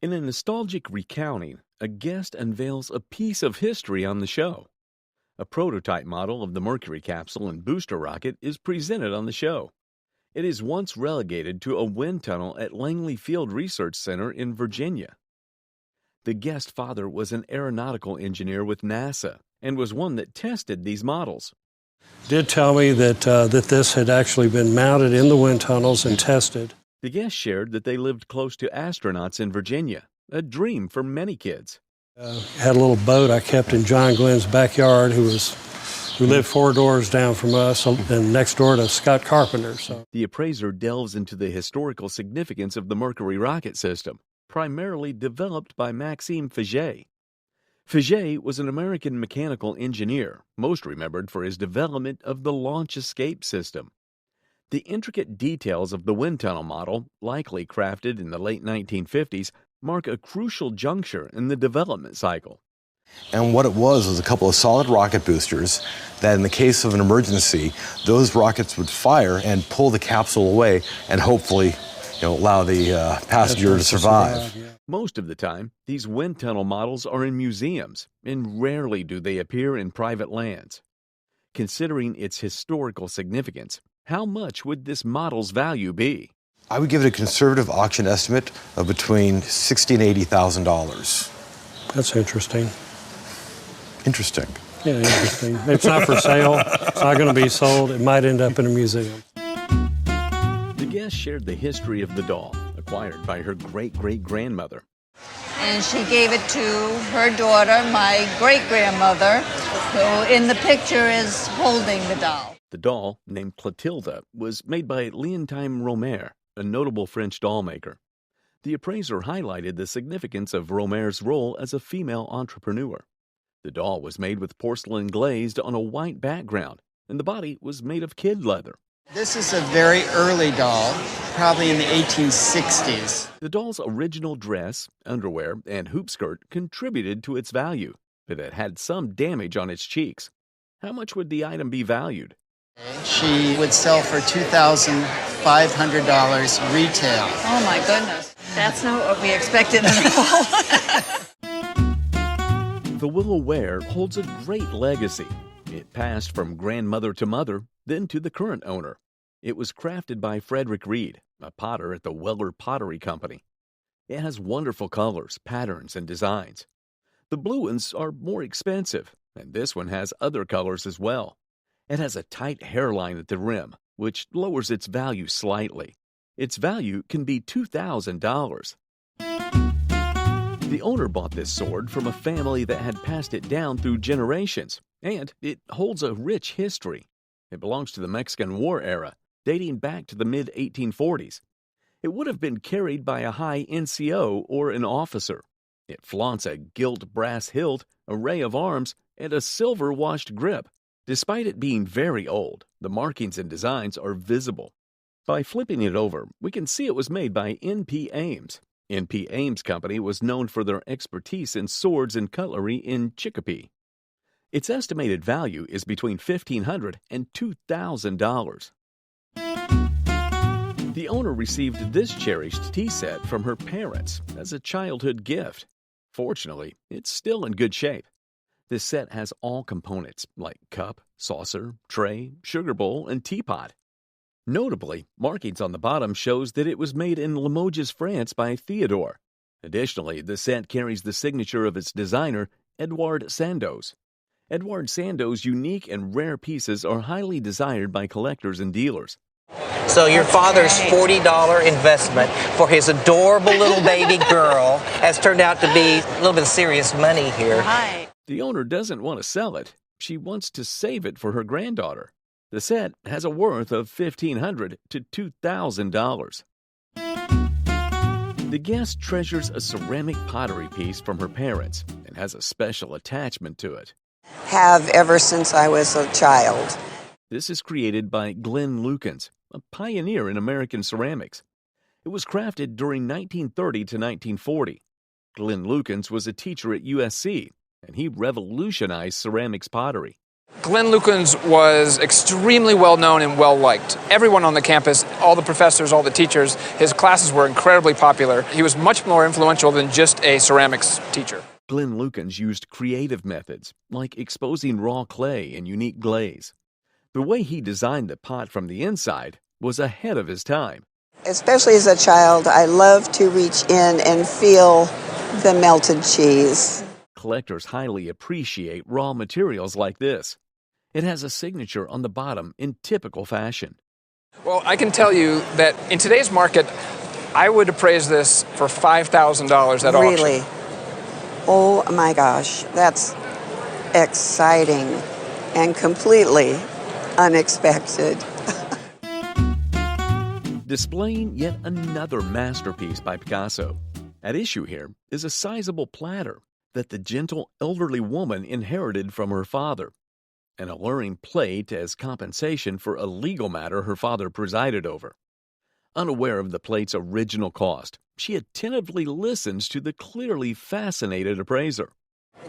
In a nostalgic recounting, a guest unveils a piece of history on the show. A prototype model of the Mercury capsule and booster rocket is presented on the show. It is once relegated to a wind tunnel at Langley Field Research Center in Virginia. The guest father was an aeronautical engineer with NASA and was one that tested these models. Did tell me that this had actually been mounted in the wind tunnels and tested. The guest shared that they lived close to astronauts in Virginia, a dream for many kids. Had a little boat I kept in John Glenn's backyard who lived 4 doors down from us and next door to Scott Carpenter. So. The appraiser delves into the historical significance of the Mercury rocket system, primarily developed by Maxime Faget. Faget was an American mechanical engineer, most remembered for his development of the launch escape system. The intricate details of the wind tunnel model, likely crafted in the late 1950s, mark a crucial juncture in the development cycle. And what it was a couple of solid rocket boosters that in the case of an emergency, those rockets would fire and pull the capsule away and hopefully allow the passenger to survive. Most of the time, these wind tunnel models are in museums, and rarely do they appear in private lands. Considering its historical significance, how much would this model's value be? I would give it a conservative auction estimate of between $60,000 and $80,000. That's interesting. Interesting. Yeah, interesting. It's not for sale. It's not going to be sold. It might end up in a museum. The guest shared the history of the doll, acquired by her great-great-grandmother. And she gave it to her daughter, my great-grandmother, who in the picture is holding the doll. The doll, named Clotilde, was made by Leontine Romer, a notable French doll maker. The appraiser highlighted the significance of Romer's role as a female entrepreneur. The doll was made with porcelain glazed on a white background, and the body was made of kid leather. This is a very early doll, probably in the 1860s. The doll's original dress, underwear, and hoop skirt contributed to its value, but it had some damage on its cheeks. How much would the item be valued? She would sell for $2,500 retail. Oh my goodness, that's not what we expected at all. The willow ware holds a great legacy. It passed from grandmother to mother, then to the current owner. It was crafted by Frederick Reed, a potter at the Weller Pottery Company. It has wonderful colors, patterns, and designs. The blue ones are more expensive, and this one has other colors as well. It has a tight hairline at the rim, which lowers its value slightly. Its value can be $2,000. The owner bought this sword from a family that had passed it down through generations, and it holds a rich history. It belongs to the Mexican War era, dating back to the mid-1840s. It would have been carried by a high NCO or an officer. It flaunts a gilt brass hilt, array of arms, and a silver-washed grip. Despite it being very old, the markings and designs are visible. By flipping it over, we can see it was made by N.P. Ames. N.P. Ames Company was known for their expertise in swords and cutlery in Chicopee. Its estimated value is between $1,500 and $2,000. The owner received this cherished tea set from her parents as a childhood gift. Fortunately, it's still in good shape. This set has all components like cup, saucer, tray, sugar bowl, and teapot. Notably, markings on the bottom shows that it was made in Limoges, France by Theodore. Additionally, the set carries the signature of its designer, Edouard Sandoz. Edouard Sandoz's unique and rare pieces are highly desired by collectors and dealers. So your father's $40 investment for his adorable little baby girl has turned out to be a little bit of serious money here. Hi. The owner doesn't want to sell it. She wants to save it for her granddaughter. The set has a worth of $1,500 to $2,000. The guest treasures a ceramic pottery piece from her parents and has a special attachment to it. Have ever since I was a child. This is created by Glenn Lukens, a pioneer in American ceramics. It was crafted during 1930 to 1940. Glenn Lukens was a teacher at USC, and he revolutionized ceramics pottery. Glenn Lukens was extremely well-known and well-liked. Everyone on the campus, all the professors, all the teachers, his classes were incredibly popular. He was much more influential than just a ceramics teacher. Glenn Lukens used creative methods, like exposing raw clay in unique glaze. The way he designed the pot from the inside was ahead of his time. Especially as a child, I love to reach in and feel the melted cheese. Collectors highly appreciate raw materials like this. It has a signature on the bottom in typical fashion. Well, I can tell you that in today's market, I would appraise this for $5,000 at auction. Really? Oh my gosh, that's exciting and completely unexpected. Displaying yet another masterpiece by Picasso. At issue here is a sizable platter that the gentle elderly woman inherited from her father. An alluring plate as compensation for a legal matter her father presided over. Unaware of the plate's original cost, she attentively listens to the clearly fascinated appraiser.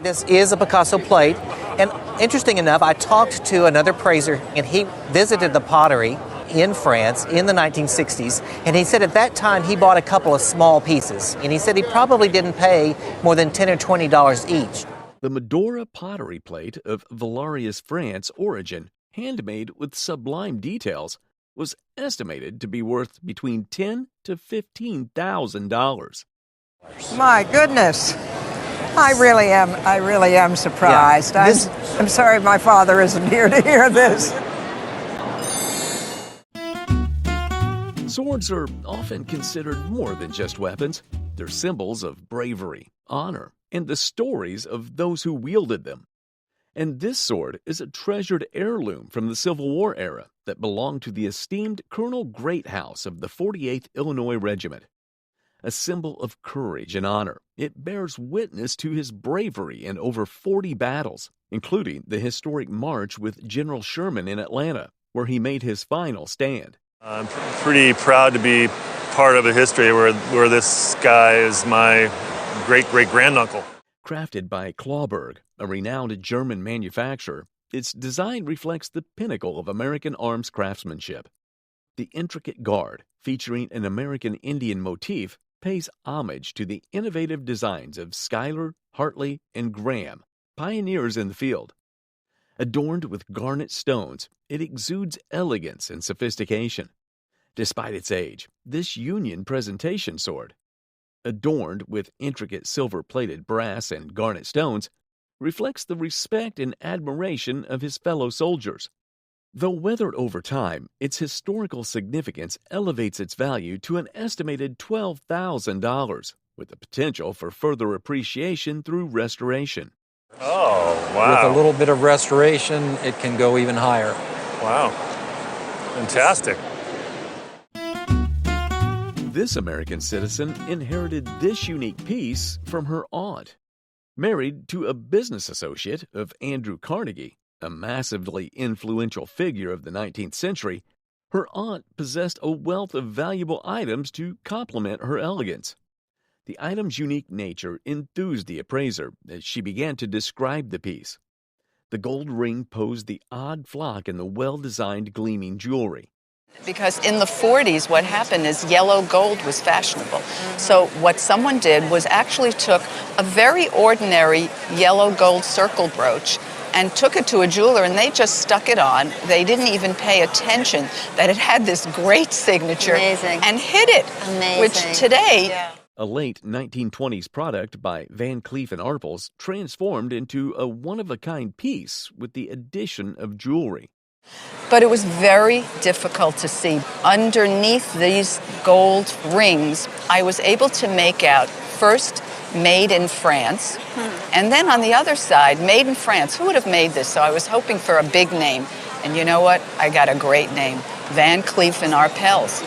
This is a Picasso plate, and interesting enough, I talked to another appraiser, and he visited the pottery in France in the 1960s, and he said at that time he bought a couple of small pieces, and he said he probably didn't pay more than $10 or $20 each. The Medora pottery plate of Valarius, France origin, handmade with sublime details, was estimated to be worth between $10,000 to $15,000. My goodness. I really am surprised. Yeah, I'm sorry my father isn't here to hear this. Swords are often considered more than just weapons. They're symbols of bravery, honor, and the stories of those who wielded them. And this sword is a treasured heirloom from the Civil War era that belonged to the esteemed Colonel Greathouse of the 48th Illinois Regiment. A symbol of courage and honor, it bears witness to his bravery in over 40 battles, including the historic march with General Sherman in Atlanta, where he made his final stand. I'm pretty proud to be part of a history where this guy is my great-great-granduncle. Crafted by Clawberg, a renowned German manufacturer, its design reflects the pinnacle of American arms craftsmanship. The intricate guard, featuring an American Indian motif, pays homage to the innovative designs of Schuyler, Hartley, and Graham, pioneers in the field. Adorned with garnet stones, it exudes elegance and sophistication. Despite its age, this Union presentation sword, adorned with intricate silver-plated brass and garnet stones, reflects the respect and admiration of his fellow soldiers. Though weathered over time, its historical significance elevates its value to an estimated $12,000, with the potential for further appreciation through restoration. Oh, wow. With a little bit of restoration, it can go even higher. Wow. Fantastic. This American citizen inherited this unique piece from her aunt. Married to a business associate of Andrew Carnegie, a massively influential figure of the 19th century, her aunt possessed a wealth of valuable items to complement her elegance. The item's unique nature enthused the appraiser as she began to describe the piece. The gold ring posed the odd flock in the well-designed gleaming jewelry. Because in the 40s, what happened is yellow gold was fashionable. So what someone did was actually took a very ordinary yellow gold circle brooch and took it to a jeweler, and they just stuck it on. They didn't even pay attention that it had this great signature. Amazing. And hid it. Amazing. Which today... Yeah. A late 1920s product by Van Cleef & Arpels transformed into a one-of-a-kind piece with the addition of jewelry. But it was very difficult to see. Underneath these gold rings, I was able to make out, first, made in France, and then on the other side, made in France. Who would have made this? So I was hoping for a big name. And you know what? I got a great name, Van Cleef & Arpels.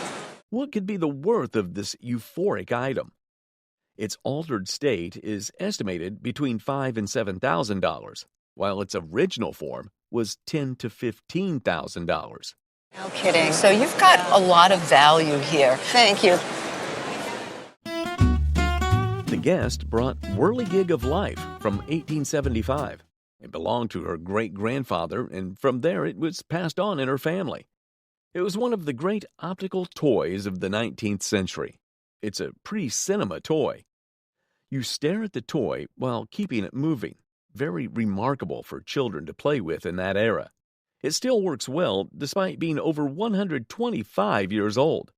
What could be the worth of this euphoric item? Its altered state is estimated between $5,000 and $7,000, while its original form was $10,000 to $15,000. No kidding. So you've got a lot of value here. Thank you. The guest brought Whirligig of Life from 1875. It belonged to her great-grandfather, and from there it was passed on in her family. It was one of the great optical toys of the 19th century. It's a pre-cinema toy. You stare at the toy while keeping it moving. Very remarkable for children to play with in that era. It still works well despite being over 125 years old.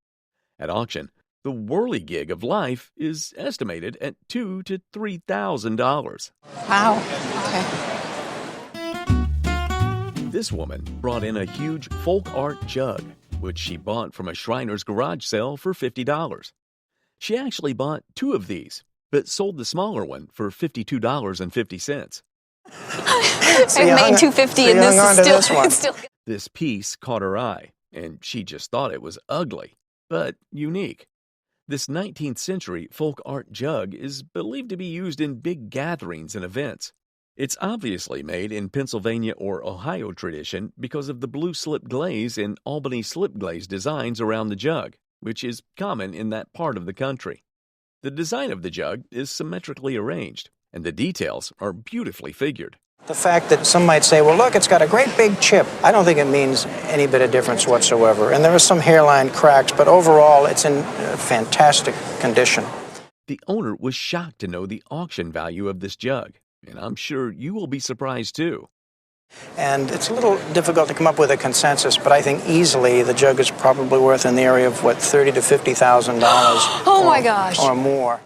At auction, the whirligig of life is estimated at $2,000 to $3,000. Wow. Okay. This woman brought in a huge folk art jug, which she bought from a Shriner's garage sale for $50. She actually bought 2 of these, but sold the smaller one for $52.50. I've made $250 and this is still. This piece caught her eye, and she just thought it was ugly, but unique. This 19th century folk art jug is believed to be used in big gatherings and events. It's obviously made in Pennsylvania or Ohio tradition because of the blue slip glaze and Albany slip glaze designs around the jug, which is common in that part of the country. The design of the jug is symmetrically arranged, and the details are beautifully figured. The fact that some might say, well, look, it's got a great big chip, I don't think it means any bit of difference whatsoever. And there are some hairline cracks, but overall, it's in fantastic condition. The owner was shocked to know the auction value of this jug, and I'm sure you will be surprised too. And it's a little difficult to come up with a consensus, but I think easily the jug is probably worth in the area of, what, $30,000 to $50,000 Oh my gosh. Or more.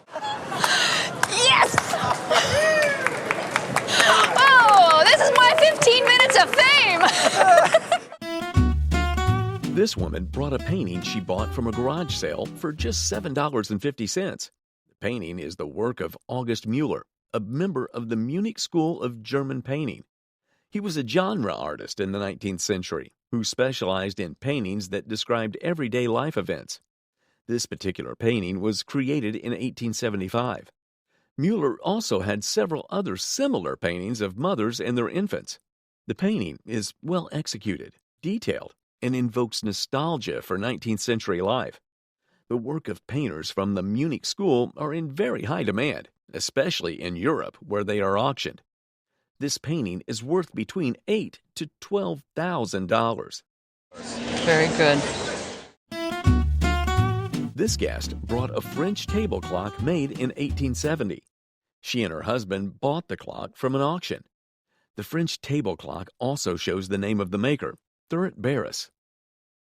Yes! Oh, this is my 15 minutes of fame! This woman brought a painting she bought from a garage sale for just $7.50. The painting is the work of August Mueller, a member of the Munich School of German Painting. He was a genre artist in the 19th century who specialized in paintings that described everyday life events. This particular painting was created in 1875. Mueller also had several other similar paintings of mothers and their infants. The painting is well executed, detailed, and invokes nostalgia for 19th century life. The work of painters from the Munich School are in very high demand, especially in Europe where they are auctioned. This painting is worth between $8,000 to $12,000. Very good. This guest brought a French table clock made in 1870. She and her husband bought the clock from an auction. The French table clock also shows the name of the maker, Thuret Barris.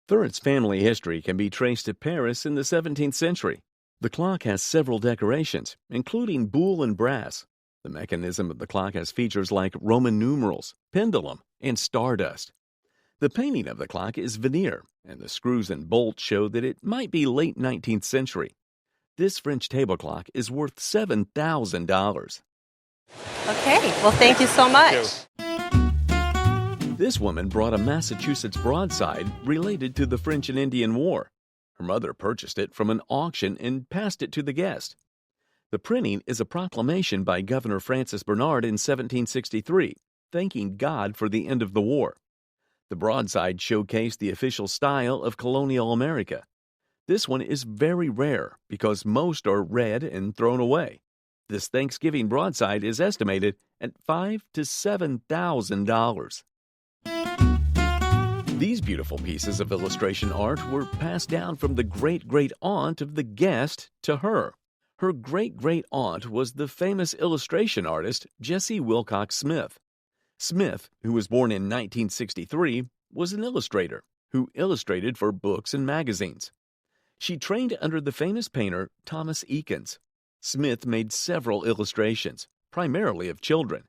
Thuret's family history can be traced to Paris in the 17th century. The clock has several decorations, including buhl and brass. The mechanism of the clock has features like Roman numerals, pendulum, and stardust. The painting of the clock is veneer, and the screws and bolts show that it might be late 19th century. This French table clock is worth $7,000. Okay, well, thank you so much. This woman brought a Massachusetts broadside related to the French and Indian War. Her mother purchased it from an auction and passed it to the guest. The printing is a proclamation by Governor Francis Bernard in 1763, thanking God for the end of the war. The broadside showcased the official style of colonial America. This one is very rare because most are read and thrown away. This Thanksgiving broadside is estimated at $5,000 to $7,000. These beautiful pieces of illustration art were passed down from the great-great-aunt of the guest to her. Her great-great-aunt was the famous illustration artist Jessie Wilcox Smith. Smith, who was born in 1963, was an illustrator who illustrated for books and magazines. She trained under the famous painter Thomas Eakins. Smith made several illustrations, primarily of children.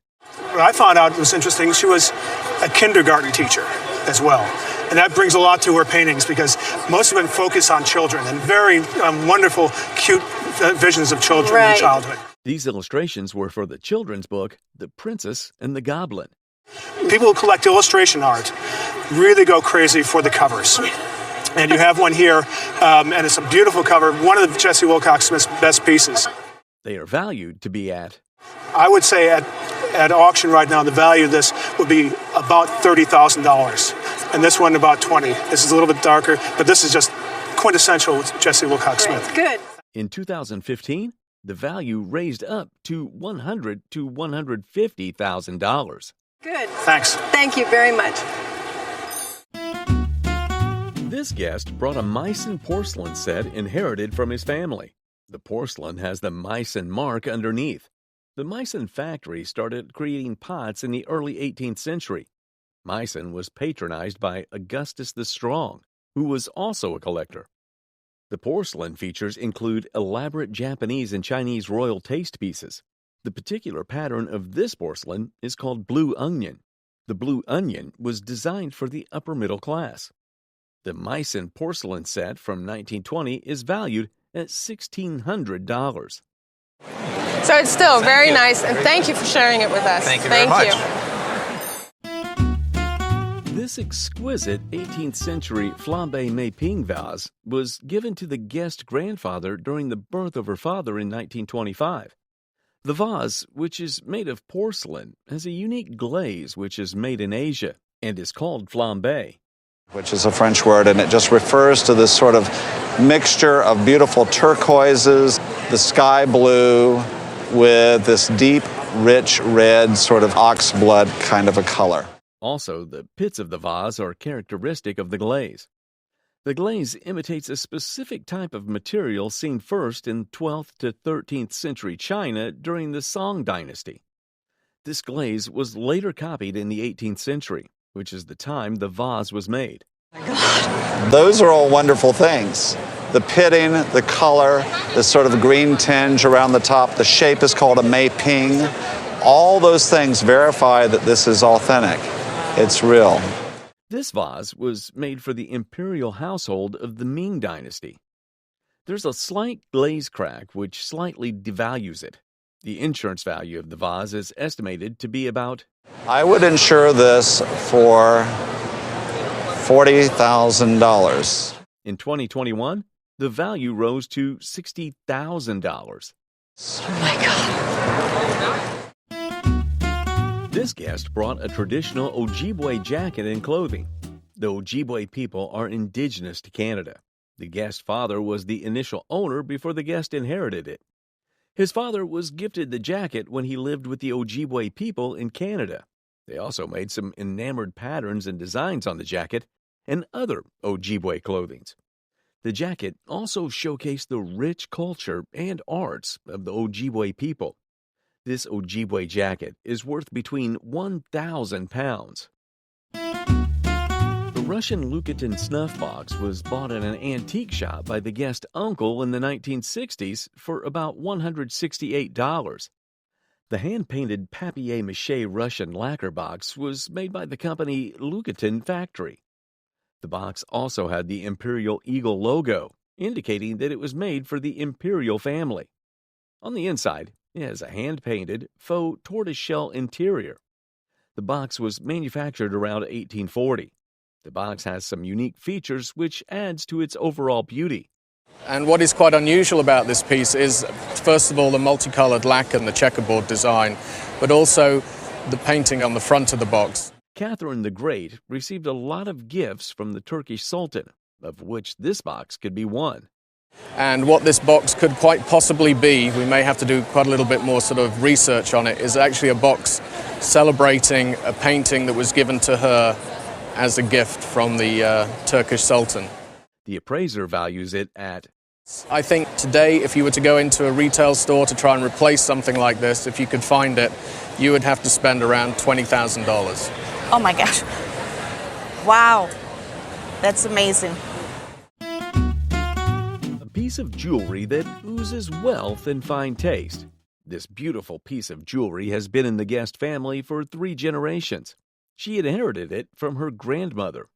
What I found out was interesting, she was a kindergarten teacher as well. And that brings a lot to her paintings because most of them focus on children and very wonderful, cute visions of children in childhood. These illustrations were for the children's book, The Princess and the Goblin. People who collect illustration art really go crazy for the covers. And you have one here, and it's a beautiful cover, one of Jessie Wilcox Smith's best pieces. They are valued to be at, I would say at auction right now, the value of this would be about $30,000. And this one about $20,000. This is a little bit darker, but this is just quintessential Jessie Wilcox Smith. Good. In 2015, the value raised up to $100,000 to $150,000. Good. Thanks. Thank you very much. This guest brought a Meissen porcelain set inherited from his family. The porcelain has the Meissen mark underneath. The Meissen factory started creating pots in the early 18th century. Meissen was patronized by Augustus the Strong, who was also a collector. The porcelain features include elaborate Japanese and Chinese royal taste pieces. The particular pattern of this porcelain is called blue onion. The blue onion was designed for the upper middle class. The Meissen porcelain set from 1920 is valued at $1,600. So it's still very nice, and thank you for sharing it with us. Thank you very much. This exquisite 18th century flambe Meiping vase was given to the guest grandfather during the birth of her father in 1925. The vase, which is made of porcelain, has a unique glaze which is made in Asia and is called flambe, which is a French word, and it just refers to this sort of mixture of beautiful turquoises, the sky blue, with this deep, rich red, sort of ox blood kind of a color. Also, the pits of the vase are characteristic of the glaze. The glaze imitates a specific type of material seen first in 12th to 13th century China during the Song dynasty. This glaze was later copied in the 18th century, which is the time the vase was made. Those are all wonderful things. The pitting, the color, the sort of green tinge around the top, the shape is called a Meiping. All those things verify that this is authentic. It's real. This vase was made for the imperial household of the Ming dynasty. There's a slight glaze crack which slightly devalues it. The insurance value of the vase is estimated to be about... I would insure this for $40,000. In 2021, the value rose to $60,000. Oh my God. This guest brought a traditional Ojibwe jacket and clothing. The Ojibwe people are indigenous to Canada. The guest's father was the initial owner before the guest inherited it. His father was gifted the jacket when he lived with the Ojibwe people in Canada. They also made some enamored patterns and designs on the jacket and other Ojibwe clothings. The jacket also showcased the rich culture and arts of the Ojibwe people. This Ojibwe jacket is worth between 1,000 pounds. The Russian Louboutin snuff box was bought at an antique shop by the guest uncle in the 1960s for about $168. The hand-painted papier-mâché Russian lacquer box was made by the company Louboutin Factory. The box also had the Imperial Eagle logo, indicating that it was made for the imperial family. On the inside, it has a hand-painted faux tortoiseshell interior. The box was manufactured around 1840. The box has some unique features which adds to its overall beauty. And what is quite unusual about this piece is, first of all, the multicolored lacquer and the checkerboard design, but also the painting on the front of the box. Catherine the Great received a lot of gifts from the Turkish Sultan, of which this box could be one. And what this box could quite possibly be, we may have to do quite a little bit more sort of research on it, is actually a box celebrating a painting that was given to her as a gift from the Turkish Sultan. The appraiser values it at... I think today, if you were to go into a retail store to try and replace something like this, if you could find it, you would have to spend around $20,000. Oh my gosh. Wow. That's amazing. A piece of jewelry that oozes wealth and fine taste. This beautiful piece of jewelry has been in the guest family for 3 generations. She inherited it from her grandmother.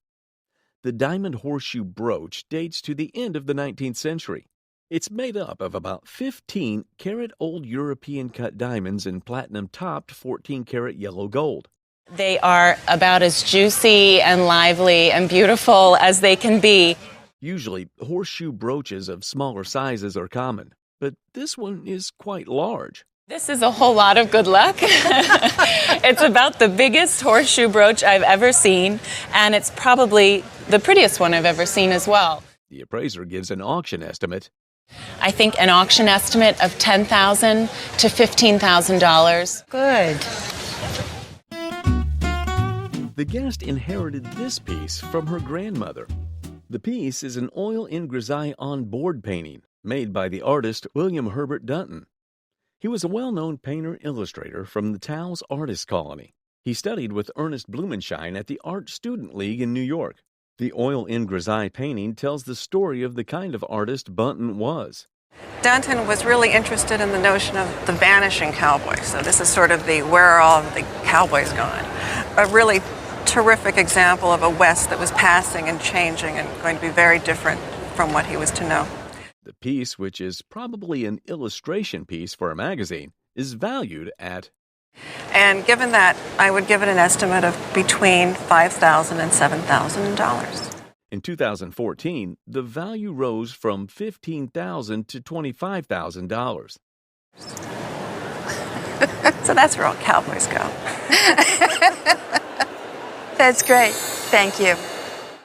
The diamond horseshoe brooch dates to the end of the 19th century. It's made up of about 15 karat old European cut diamonds and platinum topped 14 karat yellow gold. They are about as juicy and lively and beautiful as they can be. Usually, horseshoe brooches of smaller sizes are common, but this one is quite large. This is a whole lot of good luck. It's about the biggest horseshoe brooch I've ever seen, and it's probably the prettiest one I've ever seen as well. The appraiser gives an auction estimate. I think an auction estimate of $10,000 to $15,000. Good. The guest inherited this piece from her grandmother. The piece is an oil in grisaille on-board painting made by the artist William Herbert Dunton. He was a well-known painter-illustrator from the Taos Artist Colony. He studied with Ernest Blumenschein at the Art Student League in New York. The oil in grisaille painting tells the story of the kind of artist Dunton was. Dunton was really interested in the notion of the vanishing cowboy. So this is sort of the where are all of the cowboys gone? A really terrific example of a West that was passing and changing and going to be very different from what he was to know. The piece, which is probably an illustration piece for a magazine, is valued at... And given that, I would give it an estimate of between $5,000 and $7,000. In 2014, the value rose from $15,000 to $25,000. So that's where all cowboys go. That's great. Thank you.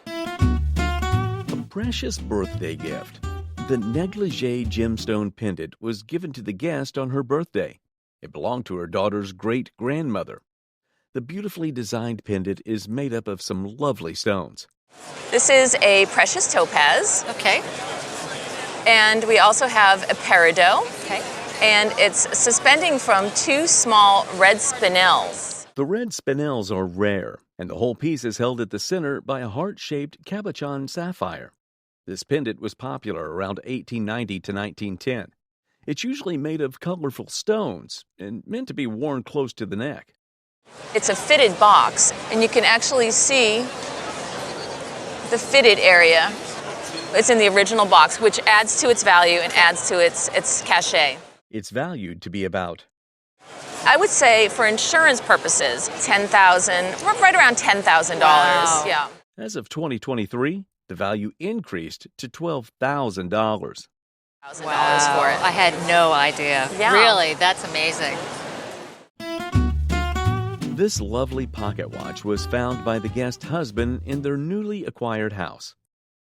A precious birthday gift. The negligee gemstone pendant was given to the guest on her birthday. It belonged to her daughter's great-grandmother. The beautifully designed pendant is made up of some lovely stones. This is a precious topaz. Okay. And we also have a peridot. Okay. And it's suspending from two small red spinels. The red spinels are rare, and the whole piece is held at the center by a heart-shaped cabochon sapphire. This pendant was popular around 1890 to 1910. It's usually made of colorful stones and meant to be worn close to the neck. It's a fitted box, and you can actually see the fitted area. It's in the original box, which adds to its value and adds to its cachet. It's valued to be about... I would say, for insurance purposes, $10,000, right around $10,000. Wow. Yeah. As of 2023, the value increased to $12,000. $1,000 for it. I had no idea. Yeah. Really, that's amazing. This lovely pocket watch was found by the guest's husband in their newly acquired house.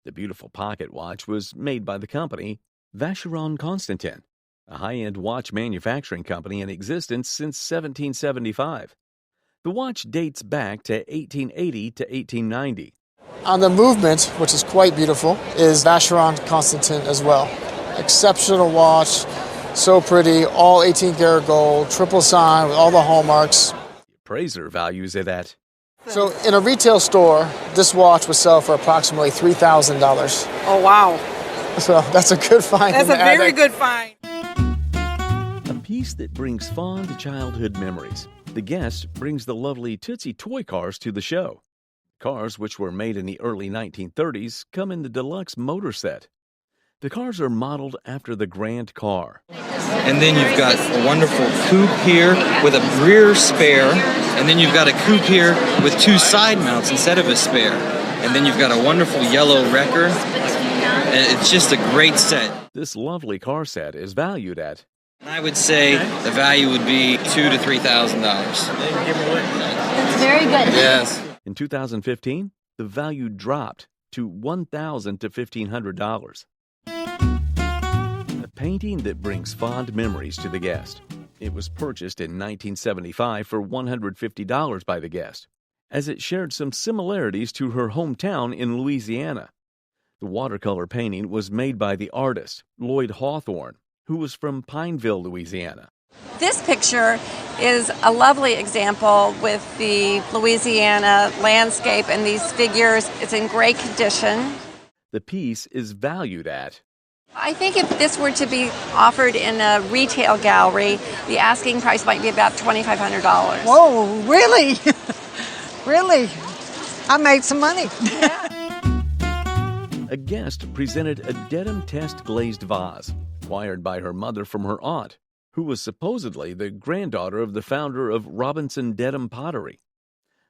The beautiful pocket watch was made by the company Vacheron Constantin, a high-end watch manufacturing company in existence since 1775. The watch dates back to 1880 to 1890. On the movement, which is quite beautiful, is Vacheron Constantin as well. Exceptional watch, so pretty, all 18-karat gold, triple sign with all the hallmarks. The appraiser values it at... So in a retail store, this watch would sell for approximately $3,000. Oh, wow. So that's a good find. That's a very good find. A piece that brings fond childhood memories. The guest brings the lovely Tootsie toy cars to the show. Cars, which were made in the early 1930s, come in the deluxe motor set. The cars are modeled after the Grand Car. And then you've got a wonderful coupe here with a rear spare, and then you've got a coupe here with two side mounts instead of a spare. And then you've got a wonderful yellow wrecker, and it's just a great set. This lovely car set is valued at... I would say the value would be $2,000 to $3,000. That's very good. Yes. In 2015, the value dropped to $1,000 to $1,500. A painting that brings fond memories to the guest. It was purchased in 1975 for $150 by the guest, as it shared some similarities to her hometown in Louisiana. The watercolor painting was made by the artist, Lloyd Hawthorne, who was from Pineville, Louisiana. This picture is a lovely example with the Louisiana landscape and these figures. It's in great condition. The piece is valued at... I think if this were to be offered in a retail gallery, the asking price might be about $2,500. Whoa, really? Really? I made some money. A guest presented a Dedham test glazed vase, acquired by her mother from her aunt, who was supposedly the granddaughter of the founder of Robinson Dedham Pottery.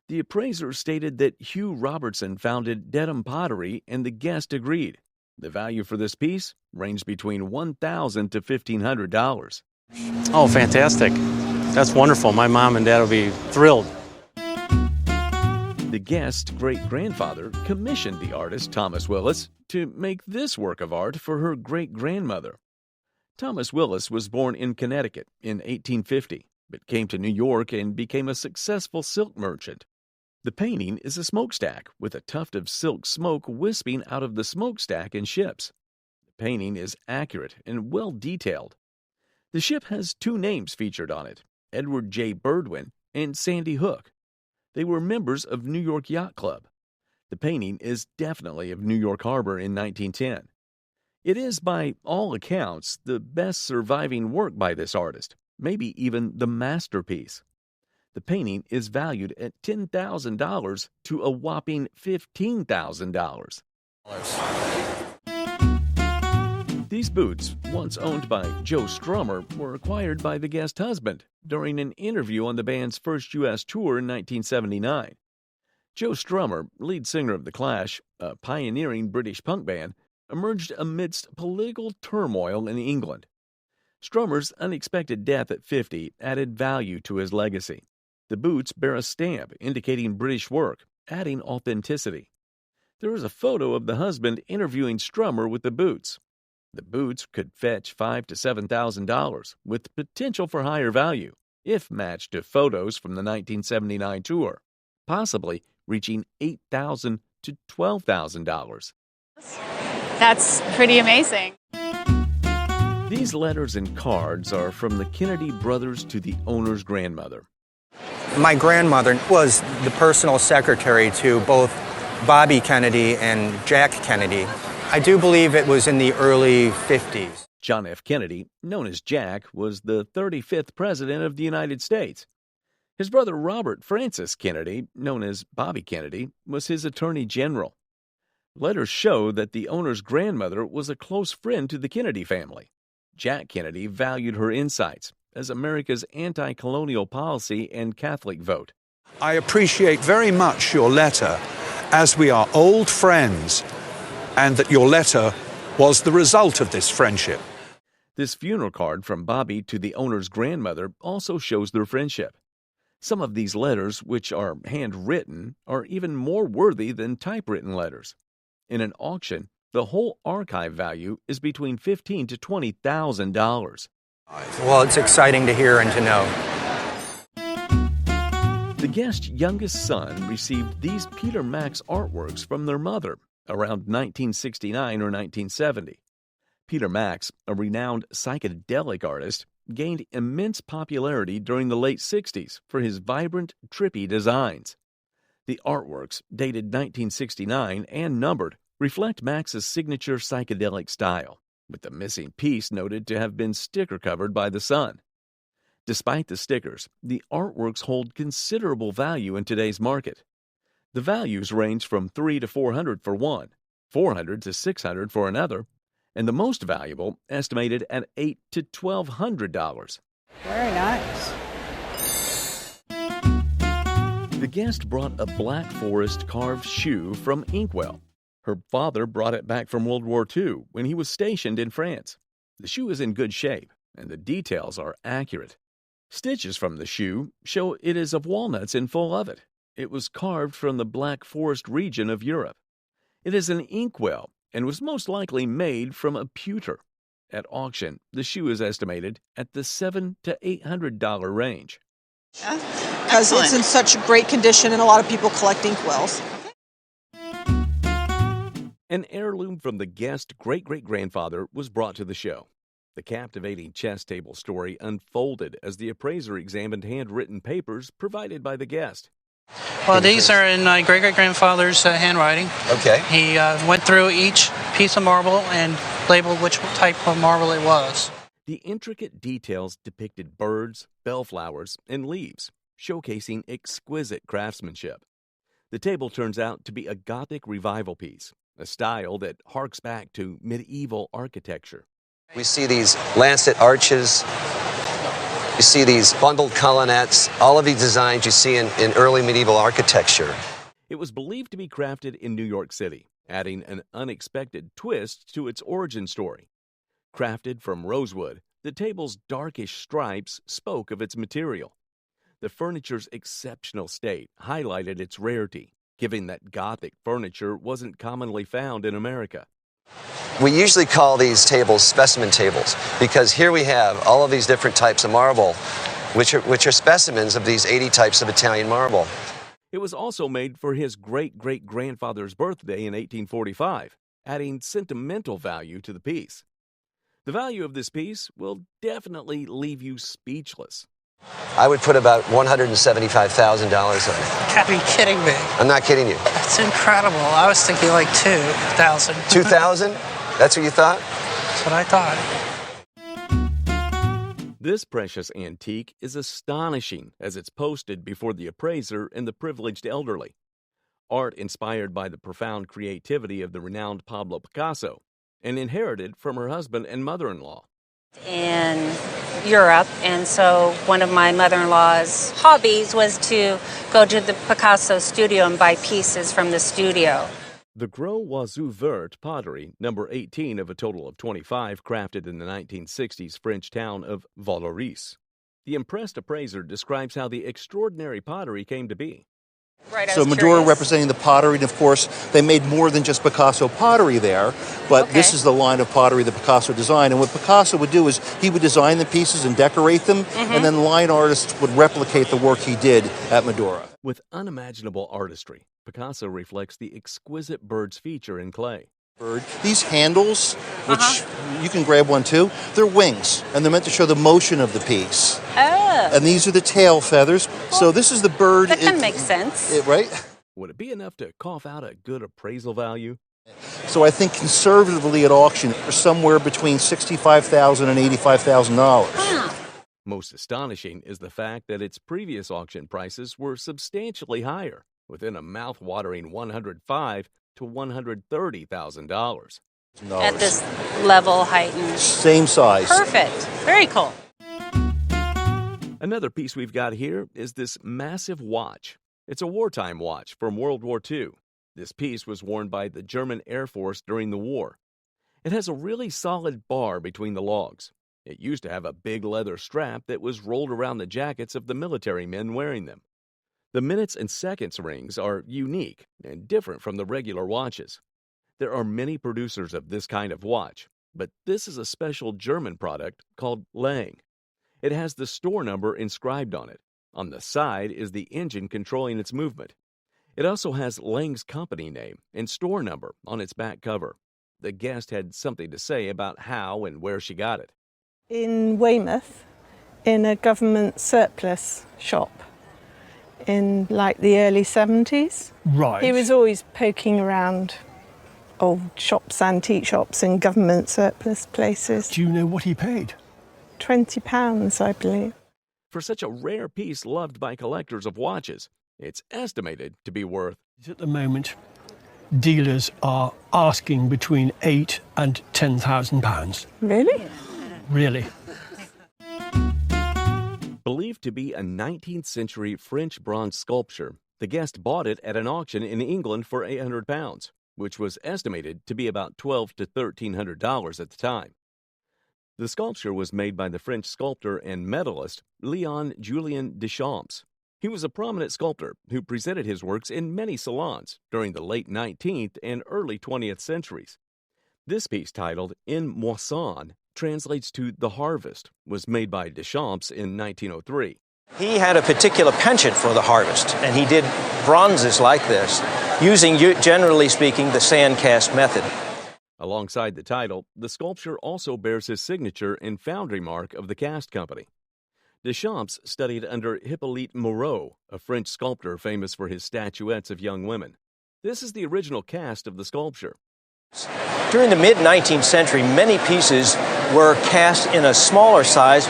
The appraiser stated that Hugh Robertson founded Dedham Pottery, and the guest agreed. The value for this piece ranged between $1,000 to $1,500. Oh, fantastic. That's wonderful. My mom and dad will be thrilled. The guest's great-grandfather commissioned the artist Thomas Willis to make this work of art for her great-grandmother. Thomas Willis was born in Connecticut in 1850, but came to New York and became a successful silk merchant. The painting is a smokestack with a tuft of silk smoke wisping out of the smokestack in ships. The painting is accurate and well detailed. The ship has two names featured on it, Edward J. Birdwin and Sandy Hook. They were members of New York Yacht Club. The painting is definitely of New York Harbor in 1910. It is, by all accounts, the best surviving work by this artist, maybe even the masterpiece. The painting is valued at $10,000 to a whopping $15,000. These boots, once owned by Joe Strummer, were acquired by the guest husband during an interview on the band's first U.S. tour in 1979. Joe Strummer, lead singer of The Clash, a pioneering British punk band, emerged amidst political turmoil in England. Strummer's unexpected death at 50 added value to his legacy. The boots bear a stamp indicating British work, adding authenticity. There is a photo of the husband interviewing Strummer with the boots. The boots could fetch $5,000 to $7,000, with potential for higher value, if matched to photos from the 1979 tour, possibly reaching $8,000 to $12,000. That's pretty amazing. These letters and cards are from the Kennedy brothers to the owner's grandmother. My grandmother was the personal secretary to both Bobby Kennedy and Jack Kennedy. I do believe it was in the early 50s. John F. Kennedy, known as Jack, was the 35th President of the United States. His brother Robert Francis Kennedy, known as Bobby Kennedy, was his Attorney General. Letters show that the owner's grandmother was a close friend to the Kennedy family. Jack Kennedy valued her insights as America's anti-colonial policy and Catholic vote. I appreciate very much your letter, as we are old friends, and that your letter was the result of this friendship. This funeral card from Bobby to the owner's grandmother also shows their friendship. Some of these letters, which are handwritten, are even more worthy than typewritten letters. In an auction, the whole archive value is between $15,000 to $20,000. Well, it's exciting to hear and to know. The guest's youngest son received these Peter Max artworks from their mother around 1969 or 1970. Peter Max, a renowned psychedelic artist, gained immense popularity during the late 60s for his vibrant, trippy designs. The artworks, dated 1969 and numbered, reflect Max's signature psychedelic style, with the missing piece noted to have been sticker-covered by the son. Despite the stickers, the artworks hold considerable value in today's market. The values range from $300 to $400 for one, $400 to $600 for another, and the most valuable estimated at $800 to $1,200. Very nice. The guest brought a Black Forest carved shoe from Inkwell. Her father brought it back from World War II when he was stationed in France. The shoe is in good shape, and the details are accurate. Stitches from the shoe show it is of walnuts in full of it. It was carved from the Black Forest region of Europe. It is an inkwell and was most likely made from a pewter. At auction, the shoe is estimated at the $700 to $800 range. Because it's in such great condition and a lot of people collect inkwells. An heirloom from the guest's great-great-grandfather was brought to the show. The captivating chess table story unfolded as the appraiser examined handwritten papers provided by the guest. Well, these are in my great-great-grandfather's handwriting. Okay. He went through each piece of marble and labeled which type of marble it was. The intricate details depicted birds, bellflowers, and leaves, showcasing exquisite craftsmanship. The table turns out to be a Gothic revival piece, a style that harks back to medieval architecture. We see these lancet arches. You see these bundled colonnettes. All of these designs you see in early medieval architecture. It was believed to be crafted in New York City, adding an unexpected twist to its origin story. Crafted from rosewood, the table's darkish stripes spoke of its material. The furniture's exceptional state highlighted its rarity, given that Gothic furniture wasn't commonly found in America. We usually call these tables specimen tables because here we have all of these different types of marble, which are specimens of these 80 types of Italian marble. It was also made for his great-great-grandfather's birthday in 1845, adding sentimental value to the piece. The value of this piece will definitely leave you speechless. I would put about $175,000 on it. Are you kidding me? I'm not kidding you. That's incredible. I was thinking like 2,000. 2,000? That's what you thought? That's what I thought. This precious antique is astonishing as it's posted before the appraiser and the privileged elderly. Art inspired by the profound creativity of the renowned Pablo Picasso and inherited from her husband and mother-in-law. In Europe, and so one of my mother-in-law's hobbies was to go to the Picasso studio and buy pieces from the studio. The Gros Oiseau Vert pottery, number 18 of a total of 25 crafted in the 1960s French town of Valoris. The impressed appraiser describes how the extraordinary pottery came to be. Right, so Medora representing the pottery, and of course they made more than just Picasso pottery there, but this is the line of pottery that Picasso designed. And what Picasso would do is he would design the pieces and decorate them, and then line artists would replicate the work he did at Medora. With unimaginable artistry, Picasso reflects the exquisite bird's feature in clay. These handles, which you can grab one too, they're wings, and they're meant to show the motion of the piece. Oh. And these are the tail feathers. So this is the bird. That kind of makes sense. Right? Would it be enough to cough out a good appraisal value? So I think conservatively at auction, for somewhere between $65,000 and $85,000. Most astonishing is the fact that its previous auction prices were substantially higher, within a mouth-watering $105,000 to $130,000. At this level, height, and same size. Perfect. Very cool. Another piece we've got here is this massive watch. It's a wartime watch from World War II. This piece was worn by the German Air Force during the war. It has a really solid bar between the logs. It used to have a big leather strap that was rolled around the jackets of the military men wearing them. The minutes and seconds rings are unique and different from the regular watches. There are many producers of this kind of watch, but this is a special German product called Lang. It has the store number inscribed on it. On the side is the engine controlling its movement. It also has Lang's company name and store number on its back cover. The guest had something to say about how and where she got it. In Weymouth, in a government surplus shop. In like the early 70s. Right. He was always poking around old shops, antique shops and government surplus places. Do you know what he paid? £20, I believe. For such a rare piece loved by collectors of watches, it's estimated to be worth. At the moment, dealers are asking between £8,000 and £10,000. Really? Really. Believed to be a 19th century French bronze sculpture, the guest bought it at an auction in England for £800, which was estimated to be about $1,200 to $1,300 at the time. The sculpture was made by the French sculptor and medalist Léon Julien Deschamps. He was a prominent sculptor who presented his works in many salons during the late 19th and early 20th centuries. This piece, titled In Moisson, translates to The Harvest, was made by Deschamps in 1903. He had a particular penchant for the harvest, and he did bronzes like this, using, generally speaking, the sand cast method. Alongside the title, the sculpture also bears his signature and foundry mark of the cast company. Deschamps studied under Hippolyte Moreau, a French sculptor famous for his statuettes of young women. This is the original cast of the sculpture. During the mid-19th century, many pieces were cast in a smaller size.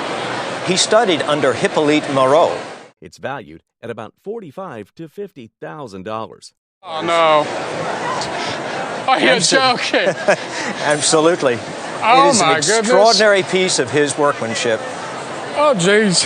He studied under Hippolyte Moreau. It's valued at about $45,000 to $50,000. Oh, no. Are you joking? Absolutely. Oh, it is an extraordinary piece of his workmanship. Oh, jeez.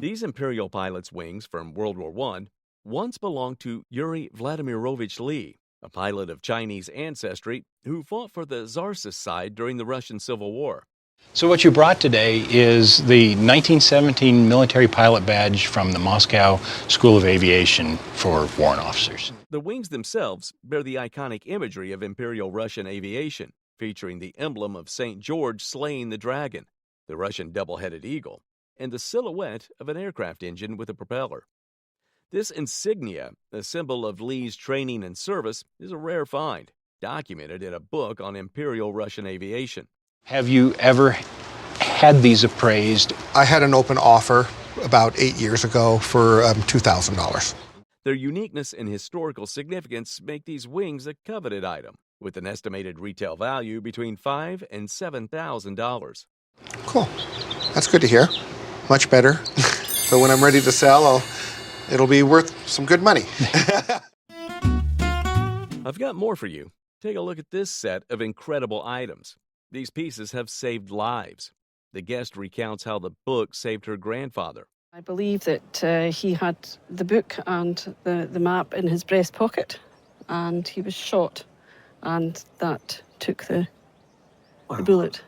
These Imperial pilot's wings from World War I once belonged to Yuri Vladimirovich Lee, a pilot of Chinese ancestry who fought for the Tsarist side during the Russian Civil War. So what you brought today is the 1917 military pilot badge from the Moscow School of Aviation for warrant officers. The wings themselves bear the iconic imagery of Imperial Russian aviation, featuring the emblem of St. George slaying the dragon, the Russian double-headed eagle, and the silhouette of an aircraft engine with a propeller. This insignia, a symbol of Lee's training and service, is a rare find, documented in a book on Imperial Russian aviation. Have you ever had these appraised? I had an open offer about 8 years ago for $2,000. Their uniqueness and historical significance make these wings a coveted item, with an estimated retail value between $5,000 and $7,000. Cool. That's good to hear. Much better. So when I'm ready to sell, it'll be worth some good money. I've got more for you. Take a look at this set of incredible items. These pieces have saved lives. The guest recounts how the book saved her grandfather. I believe that he had the book and the map in his breast pocket, and he was shot, and that took the bullet.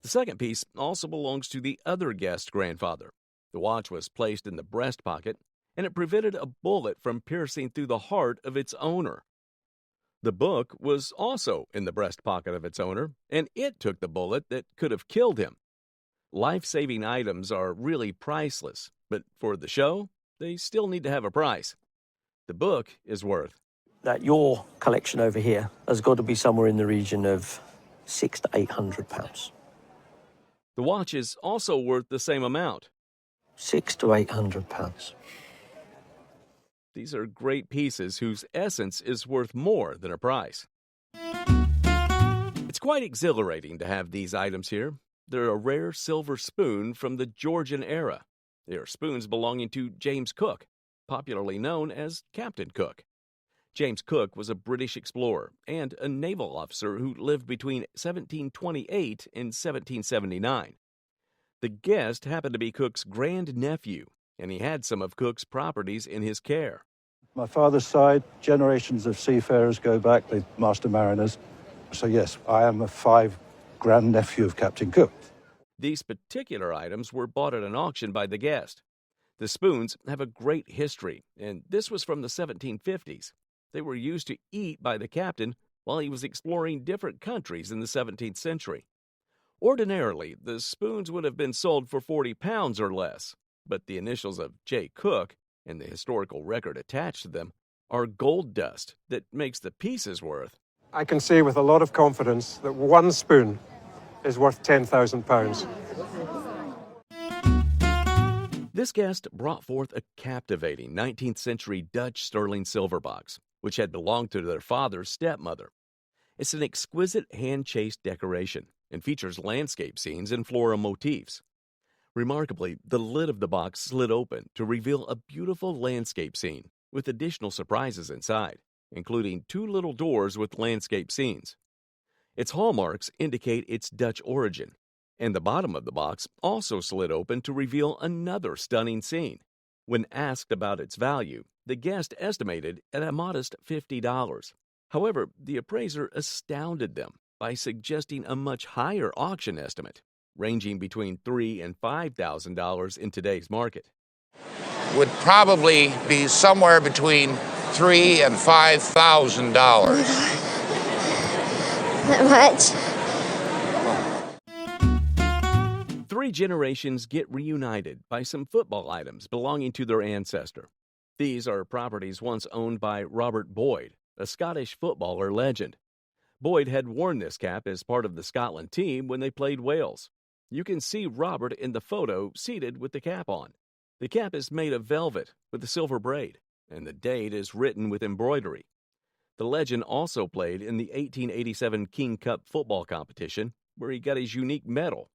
The second piece also belongs to the other guest grandfather. The watch was placed in the breast pocket, and it prevented a bullet from piercing through the heart of its owner. The book was also in the breast pocket of its owner, and it took the bullet that could have killed him. Life-saving items are really priceless, but for the show, they still need to have a price. The book is worth. That your collection over here has got to be somewhere in the region of £600 to £800. The watch is also worth the same amount. £600 to £800. These are great pieces whose essence is worth more than a price. It's quite exhilarating to have these items here. They're a rare silver spoon from the Georgian era. They are spoons belonging to James Cook, popularly known as Captain Cook. James Cook was a British explorer and a naval officer who lived between 1728 and 1779. The guest happened to be Cook's grandnephew, and he had some of Cook's properties in his care. My father's side, generations of seafarers go back, they're master mariners. So yes, I am a 5 grandnephew of Captain Cook. These particular items were bought at an auction by the guest. The spoons have a great history, and this was from the 1750s. They were used to eat by the captain while he was exploring different countries in the 17th century. Ordinarily, the spoons would have been sold for £40 or less, but the initials of J. Cook and the historical record attached to them are gold dust that makes the pieces worth. I can say with a lot of confidence that one spoon is worth £10,000. This guest brought forth a captivating 19th century Dutch sterling silver box, which had belonged to their father's stepmother. It's an exquisite hand-chased decoration and features landscape scenes and floral motifs. Remarkably, the lid of the box slid open to reveal a beautiful landscape scene with additional surprises inside, including 2 little doors with landscape scenes. Its hallmarks indicate its Dutch origin, and the bottom of the box also slid open to reveal another stunning scene. When asked about its value, the guest estimated at a modest $50. However, the appraiser astounded them by suggesting a much higher auction estimate, ranging between $3,000 and $5,000 in today's market. Would probably be somewhere between $3,000 and $5,000. That much? 3 generations get reunited by some football items belonging to their ancestor. These are properties once owned by Robert Boyd, a Scottish footballer legend. Boyd had worn this cap as part of the Scotland team when they played Wales. You can see Robert in the photo seated with the cap on. The cap is made of velvet with a silver braid, and the date is written with embroidery. The legend also played in the 1887 King Cup football competition, where he got his unique medal.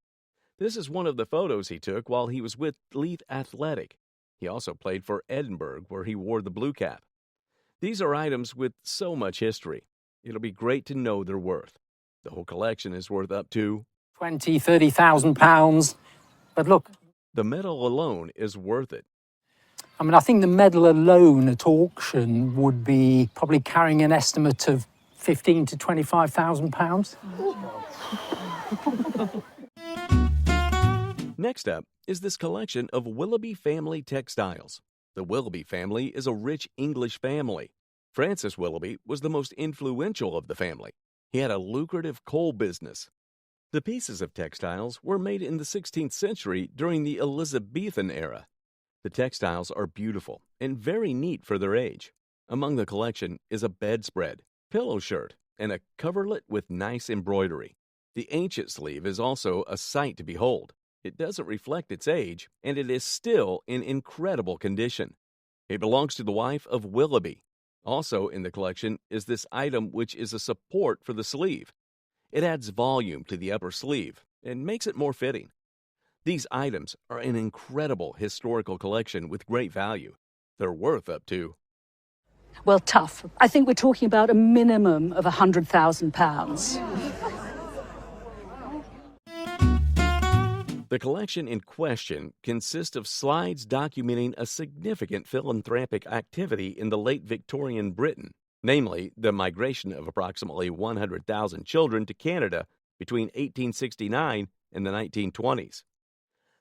This is one of the photos he took while he was with Leith Athletic. He also played for Edinburgh, where he wore the blue cap. These are items with so much history. It'll be great to know their worth. The whole collection is worth up to £20,000, £30,000. But look, the medal alone is worth it. I mean, I think the medal alone at auction would be probably carrying an estimate of £15,000 to £25,000. Next up is this collection of Willoughby family textiles. The Willoughby family is a rich English family. Francis Willoughby was the most influential of the family. He had a lucrative coal business. The pieces of textiles were made in the 16th century during the Elizabethan era. The textiles are beautiful and very neat for their age. Among the collection is a bedspread, pillow shirt, and a coverlet with nice embroidery. The ancient sleeve is also a sight to behold. It doesn't reflect its age, and it is still in incredible condition. It belongs to the wife of Willoughby. Also in the collection is this item, which is a support for the sleeve. It adds volume to the upper sleeve and makes it more fitting. These items are an incredible historical collection with great value. They're worth up to... Well, tough. I think we're talking about a minimum of £100,000. The collection in question consists of slides documenting a significant philanthropic activity in the late Victorian Britain, namely the migration of approximately 100,000 children to Canada between 1869 and the 1920s.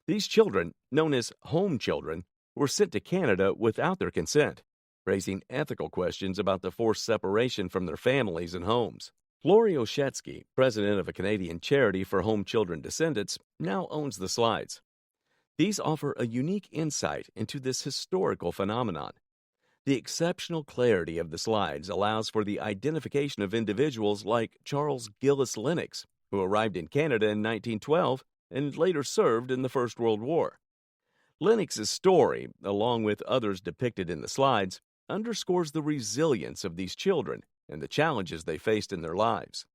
These children, known as home children, were sent to Canada without their consent, raising ethical questions about the forced separation from their families and homes. Lori Oshetsky, president of a Canadian charity for home children descendants, now owns the slides. These offer a unique insight into this historical phenomenon. The exceptional clarity of the slides allows for the identification of individuals like Charles Gillis Lennox, who arrived in Canada in 1912 and later served in the First World War. Lennox's story, along with others depicted in the slides, underscores the resilience of these children and the challenges they faced in their lives.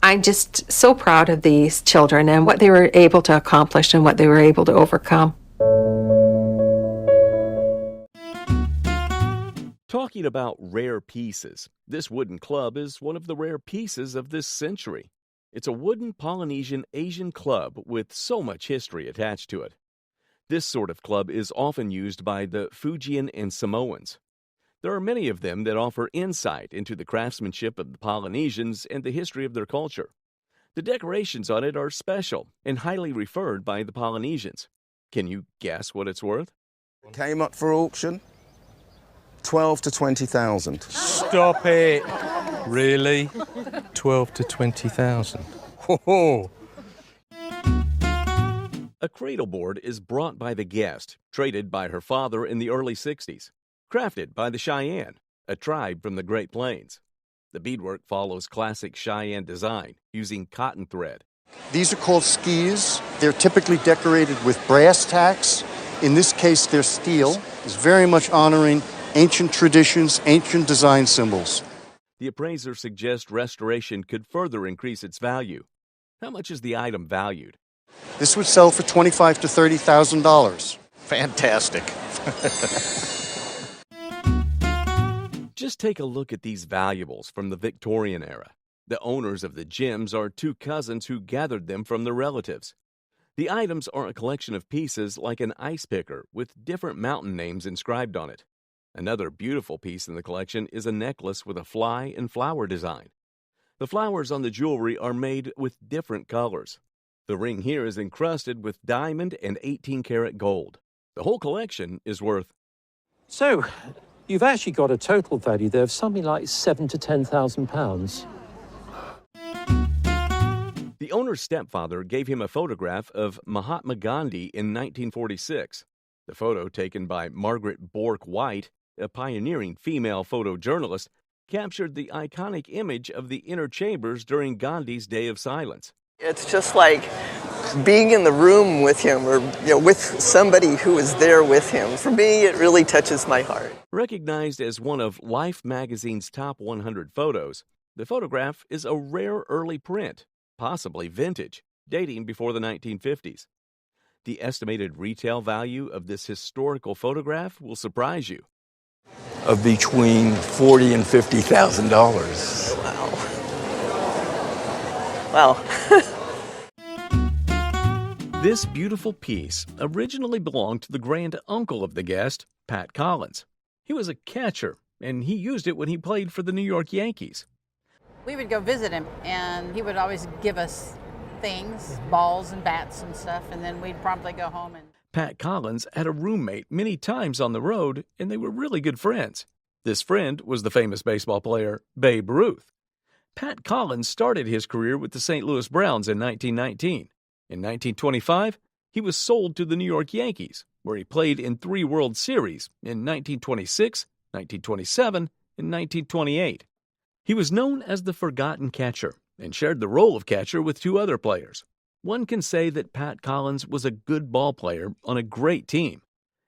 I'm just so proud of these children and what they were able to accomplish and what they were able to overcome. Talking about rare pieces, this wooden club is one of the rare pieces of this century. It's a wooden Polynesian Asian club with so much history attached to it. This sort of club is often used by the Fijian and Samoans. There are many of them that offer insight into the craftsmanship of the Polynesians and the history of their culture. The decorations on it are special and highly referred by the Polynesians. Can you guess what it's worth? Came up for auction, 12 to 20,000. Stop it! Really? 12 to 20,000. Ho-ho! A cradle board is brought by the guest, traded by her father in the early 60s. Crafted by the Cheyenne, a tribe from the Great Plains. The beadwork follows classic Cheyenne design using cotton thread. These are called skis. They're typically decorated with brass tacks. In this case, they're steel. It's very much honoring ancient traditions, ancient design symbols. The appraiser suggests restoration could further increase its value. How much is the item valued? This would sell for $25,000 to $30,000. Fantastic. Just take a look at these valuables from the Victorian era. The owners of the gems are two cousins who gathered them from their relatives. The items are a collection of pieces like an ice picker with different mountain names inscribed on it. Another beautiful piece in the collection is a necklace with a fly and flower design. The flowers on the jewelry are made with different colors. The ring here is encrusted with diamond and 18-karat gold. The whole collection is worth... So, you've actually got a total value there of something like £7,000 to £10,000. The owner's stepfather gave him a photograph of Mahatma Gandhi in 1946. The photo, taken by Margaret Bourke White, a pioneering female photojournalist, captured the iconic image of the inner chambers during Gandhi's day of silence. It's just like being in the room with him or with somebody who was there with him. For me, it really touches my heart. Recognized as one of Life magazine's top 100 photos, the photograph is a rare early print, possibly vintage, dating before the 1950s. The estimated retail value of this historical photograph will surprise you. Of between $40,000 and $50,000. Wow. This beautiful piece originally belonged to the grand uncle of the guest, Pat Collins. He was a catcher, and he used it when he played for the New York Yankees. We would go visit him, and he would always give us things, balls and bats and stuff, and then we'd promptly go home. And Pat Collins had a roommate many times on the road, and they were really good friends. This friend was the famous baseball player Babe Ruth. Pat Collins started his career with the St. Louis Browns in 1919. In 1925, he was sold to the New York Yankees, where he played in 3 World Series in 1926, 1927, and 1928. He was known as the forgotten catcher and shared the role of catcher with 2 other players. One can say that Pat Collins was a good ball player on a great team.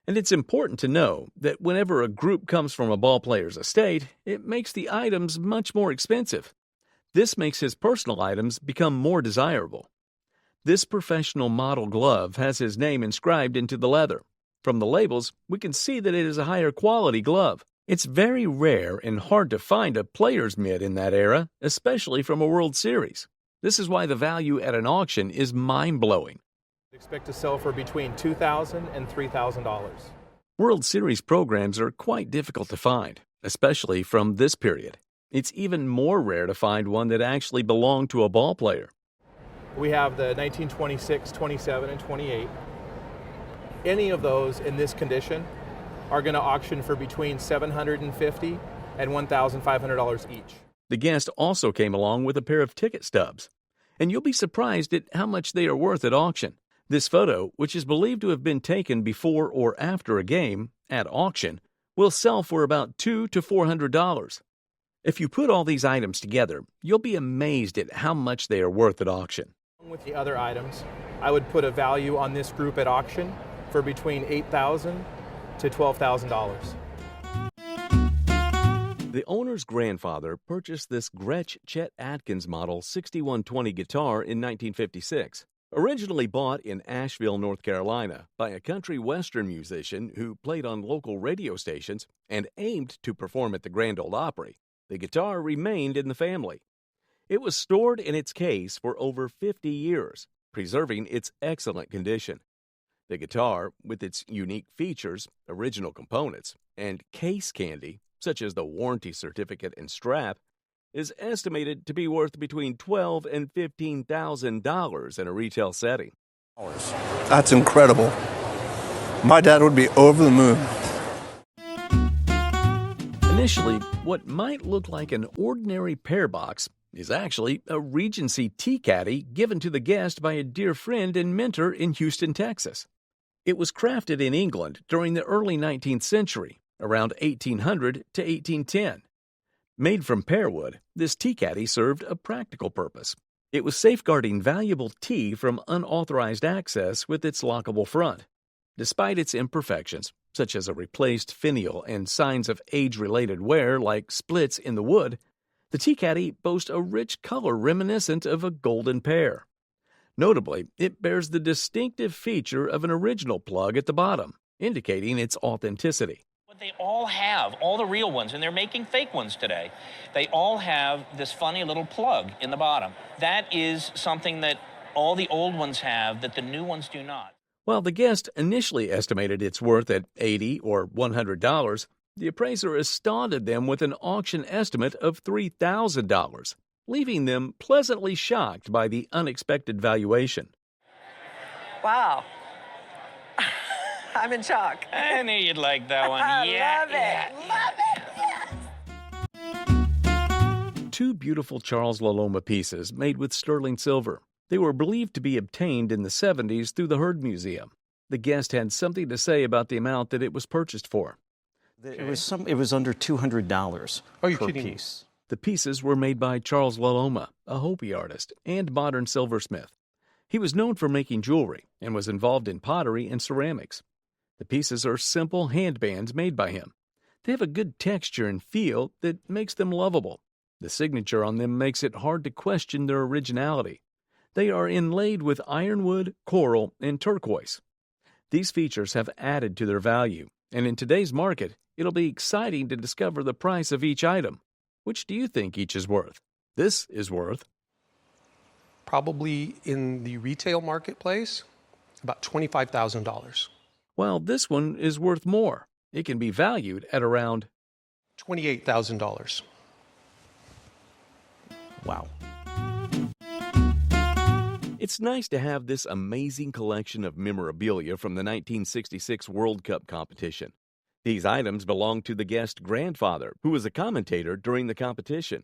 And it's important to know that whenever a group comes from a ball player's estate, it makes the items much more expensive. This makes his personal items become more desirable. This professional model glove has his name inscribed into the leather. From the labels, we can see that it is a higher quality glove. It's very rare and hard to find a player's mitt in that era, especially from a World Series. This is why the value at an auction is mind-blowing. Expect to sell for between $2,000 and $3,000. World Series programs are quite difficult to find, especially from this period. It's even more rare to find one that actually belonged to a ball player. We have the 1926, 27, and 28. Any of those in this condition are going to auction for between $750 and $1,500 each. The guest also came along with a pair of ticket stubs, and you'll be surprised at how much they are worth at auction. This photo, which is believed to have been taken before or after a game, at auction, will sell for about $200 to $400. If you put all these items together, you'll be amazed at how much they are worth at auction. With the other items, I would put a value on this group at auction for between $8,000 to $12,000. The owner's grandfather purchased this Gretsch Chet Atkins model 6120 guitar in 1956. Originally bought in Asheville, North Carolina, by a country western musician who played on local radio stations and aimed to perform at the Grand Ole Opry, the guitar remained in the family. It was stored in its case for over 50 years, preserving its excellent condition. The guitar, with its unique features, original components, and case candy, such as the warranty certificate and strap, is estimated to be worth between $12,000 and $15,000 in a retail setting. That's incredible. My dad would be over the moon. Initially, what might look like an ordinary pear box is actually a Regency tea caddy given to the guest by a dear friend and mentor in Houston, Texas. It was crafted in England during the early 19th century, around 1800 to 1810. Made from pear wood, this tea caddy served a practical purpose. It was safeguarding valuable tea from unauthorized access with its lockable front. Despite its imperfections, such as a replaced finial and signs of age-related wear like splits in the wood, the tea caddy boasts a rich color reminiscent of a golden pear. Notably, it bears the distinctive feature of an original plug at the bottom, indicating its authenticity. But they all have, all the real ones, and they're making fake ones today, they all have this funny little plug in the bottom. That is something that all the old ones have that the new ones do not. While the guest initially estimated its worth at $80 or $100, the appraiser astounded them with an auction estimate of $3,000, leaving them pleasantly shocked by the unexpected valuation. Wow. I'm in shock. I knew you'd like that one. Love it. Love it. Yes. 2 beautiful Charles Laloma pieces made with sterling silver. They were believed to be obtained in the 70s through the Heard Museum. The guest had something to say about the amount that it was purchased for. It was under $200 per piece. The pieces were made by Charles Laloma, a Hopi artist and modern silversmith. He was known for making jewelry and was involved in pottery and ceramics. The pieces are simple handbands made by him. They have a good texture and feel that makes them lovable. The signature on them makes it hard to question their originality. They are inlaid with ironwood, coral, and turquoise. These features have added to their value, and in today's market, it'll be exciting to discover the price of each item. Which do you think each is worth? This is worth probably in the retail marketplace, about $25,000. While this one is worth more. It can be valued at around $28,000. Wow. It's nice to have this amazing collection of memorabilia from the 1966 World Cup competition. These items belong to the guest's grandfather, who was a commentator during the competition.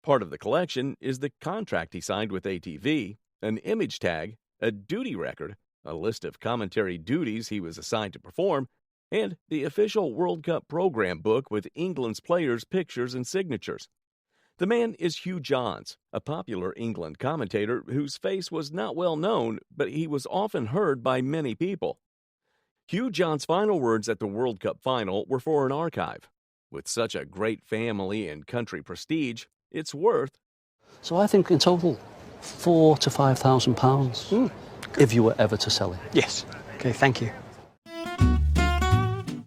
Part of the collection is the contract he signed with ATV, an image tag, a duty record, a list of commentary duties he was assigned to perform, and the official World Cup program book with England's players' pictures and signatures. The man is Hugh Johns, a popular England commentator whose face was not well known, but he was often heard by many people. Hugh Johns' final words at the World Cup final were for an archive. With such a great family and country prestige, it's worth. So I think in total, £4,000 to £5,000 if you were ever to sell it. Yes. Okay, thank you.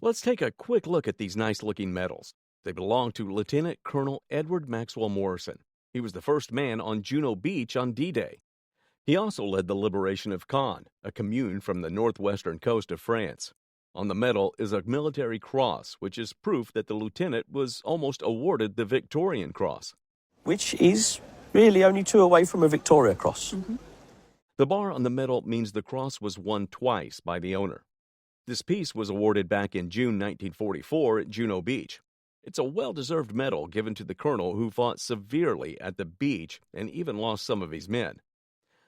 Let's take a quick look at these nice-looking medals. They belong to Lieutenant Colonel Edward Maxwell Morrison. He was the first man on Juno Beach on D-Day. He also led the liberation of Caen, a commune from the northwestern coast of France. On the medal is a military cross, which is proof that the lieutenant was almost awarded the Victorian Cross. Which is really only 2 away from a Victoria Cross. The bar on the medal means the cross was won twice by the owner. This piece was awarded back in June 1944 at Juno Beach. It's a well-deserved medal given to the colonel who fought severely at the beach and even lost some of his men.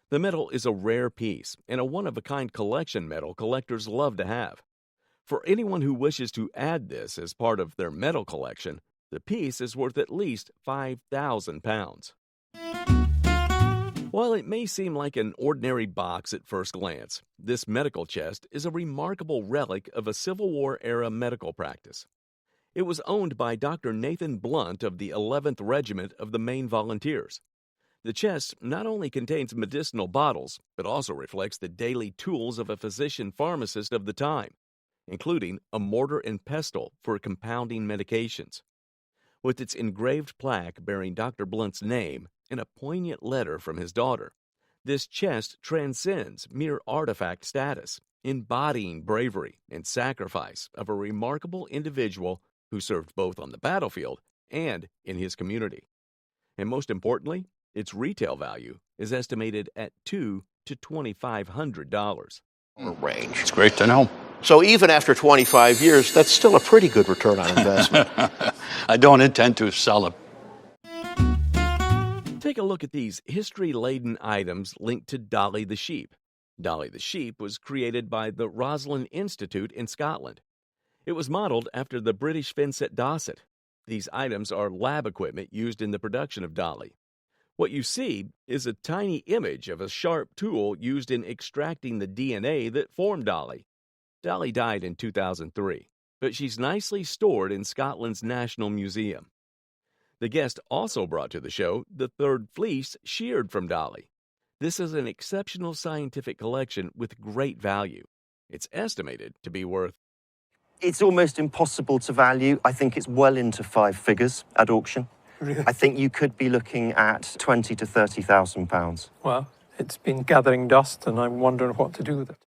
The medal is a rare piece and a one-of-a-kind collection medal collectors love to have. For anyone who wishes to add this as part of their medal collection, the piece is worth at least £5,000. While it may seem like an ordinary box at first glance, this medical chest is a remarkable relic of a Civil War-era medical practice. It was owned by Dr. Nathan Blunt of the 11th Regiment of the Maine Volunteers. The chest not only contains medicinal bottles, but also reflects the daily tools of a physician-pharmacist of the time, including a mortar and pestle for compounding medications. With its engraved plaque bearing Dr. Blunt's name and a poignant letter from his daughter, this chest transcends mere artifact status, embodying bravery and sacrifice of a remarkable individual who served both on the battlefield and in his community. And most importantly, its retail value is estimated at $2,000 to $2,500. Range. It's great to know. So even after 25 years, that's still a pretty good return on investment. I don't intend to sell it. Take a look at these history-laden items linked to Dolly the sheep. Dolly the sheep was created by the Roslin Institute in Scotland. It was modeled after the British Fenset Dosset. These items are lab equipment used in the production of Dolly. What you see is a tiny image of a sharp tool used in extracting the DNA that formed Dolly. Dolly died in 2003, but she's nicely stored in Scotland's National Museum. The guest also brought to the show the third fleece sheared from Dolly. This is an exceptional scientific collection with great value. It's estimated to be worth. It's almost impossible to value. I think it's well into 5 figures at auction. Really? I think you could be looking at £20,000 to £30,000. Well, it's been gathering dust and I'm wondering what to do with it.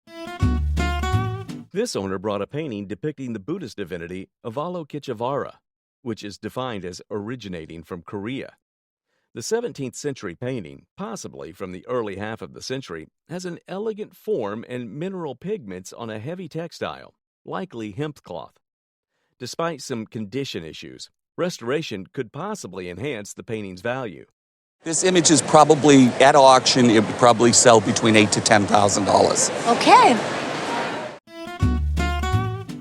This owner brought a painting depicting the Buddhist divinity Avalokiteshvara, which is defined as originating from Korea. The 17th century painting, possibly from the early half of the century, has an elegant form and mineral pigments on a heavy textile, likely hemp cloth. Despite some condition issues, restoration could possibly enhance the painting's value. This image is probably, at auction, it would probably sell between $8,000 to $10,000. Okay.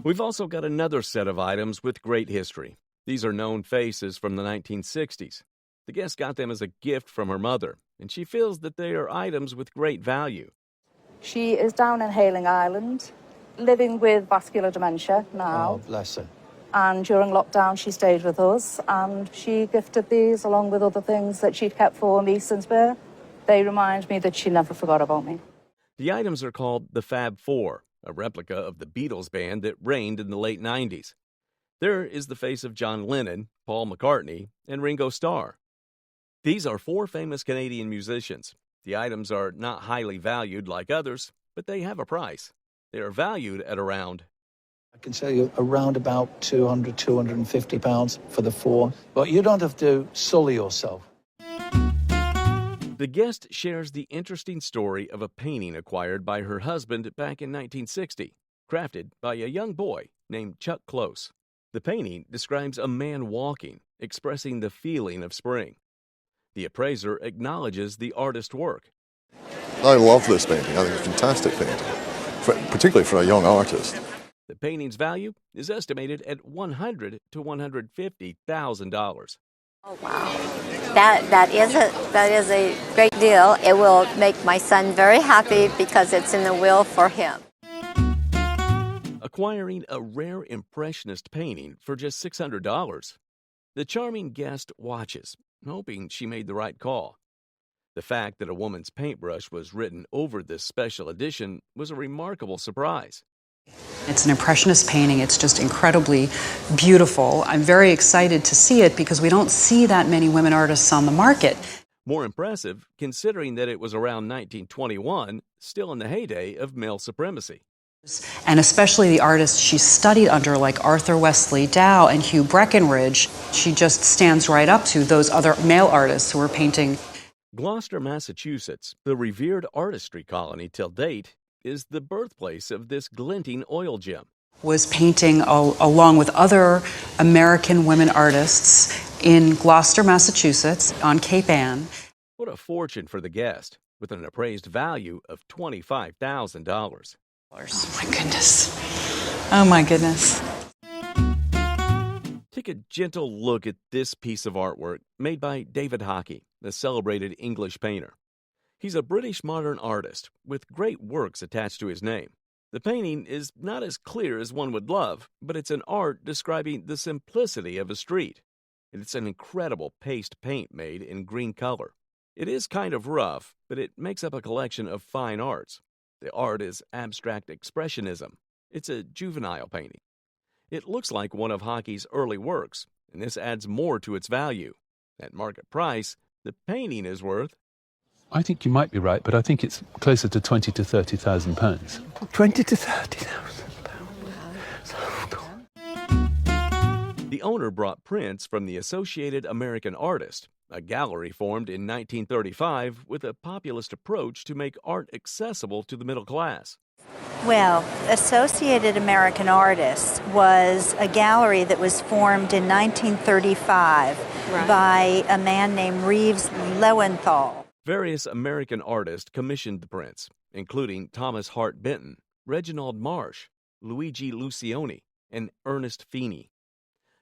We've also got another set of items with great history. These are known faces from the 1960s. The guest got them as a gift from her mother, and she feels that they are items with great value. She is down in Hayling Island, living with vascular dementia now. Oh, bless her. And during lockdown, she stayed with us, and she gifted these along with other things that she'd kept for me since birth. They remind me that she never forgot about me. The items are called the Fab Four, a replica of the Beatles band that reigned in the late 90s. There is the face of John Lennon, Paul McCartney, and Ringo Starr. These are 4 famous Canadian musicians. The items are not highly valued like others, but they have a price. They are valued at around... I can tell you around about £200, £250 for the 4, but you don't have to sully yourself. The guest shares the interesting story of a painting acquired by her husband back in 1960, crafted by a young boy named Chuck Close. The painting describes a man walking, expressing the feeling of spring. The appraiser acknowledges the artist's work. I love this painting. I think it's a fantastic painting. particularly for a young artist. The painting's value is estimated at $100,000 to $150,000. Oh, wow. That is a great deal. It will make my son very happy because it's in the will for him. Acquiring a rare Impressionist painting for just $600. The charming guest watches, hoping she made the right call. The fact that a woman's paintbrush was written over this special edition was a remarkable surprise. It's an Impressionist painting. It's just incredibly beautiful. I'm very excited to see it because we don't see that many women artists on the market. More impressive, considering that it was around 1921, still in the heyday of male supremacy. And especially the artists she studied under, like Arthur Wesley Dow and Hugh Breckinridge, she just stands right up to those other male artists who were painting. Gloucester, Massachusetts, the revered artistry colony till date, is the birthplace of this glinting oil gem. Was painting along with other American women artists in Gloucester, Massachusetts, on Cape Ann. What a fortune for the guest, with an appraised value of $25,000. Oh my goodness. Oh my goodness. Take a gentle look at this piece of artwork made by David Hockey, the celebrated English painter. He's a British modern artist with great works attached to his name. The painting is not as clear as one would love, but it's an art describing the simplicity of a street. It's an incredible paste paint made in green color. It is kind of rough, but it makes up a collection of fine arts. The art is abstract expressionism. It's a juvenile painting. It looks like one of Hockey's early works, and this adds more to its value. At market price, the painting is worth... I think you might be right, but I think it's closer to £20,000 to £30,000. 20 to 30,000 pounds. The owner brought prints from the Associated American Artists, a gallery formed in 1935 with a populist approach to make art accessible to the middle class. Well, Associated American Artists was a gallery that was formed in 1935 by a man named Reeves Lowenthal. Various American artists commissioned the prints, including Thomas Hart Benton, Reginald Marsh, Luigi Lucioni, and Ernest Feeney.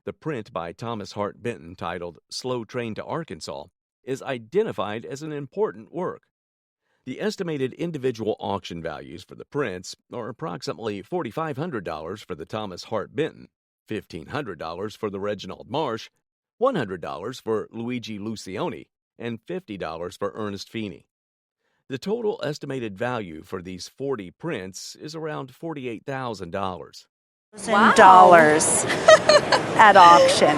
The print by Thomas Hart Benton, titled Slow Train to Arkansas, is identified as an important work. The estimated individual auction values for the prints are approximately $4,500 for the Thomas Hart Benton, $1,500 for the Reginald Marsh, $100 for Luigi Lucioni, and $50 for Ernest Feeney. The total estimated value for these 40 prints is around $48,000. Wow. Dollars at auction.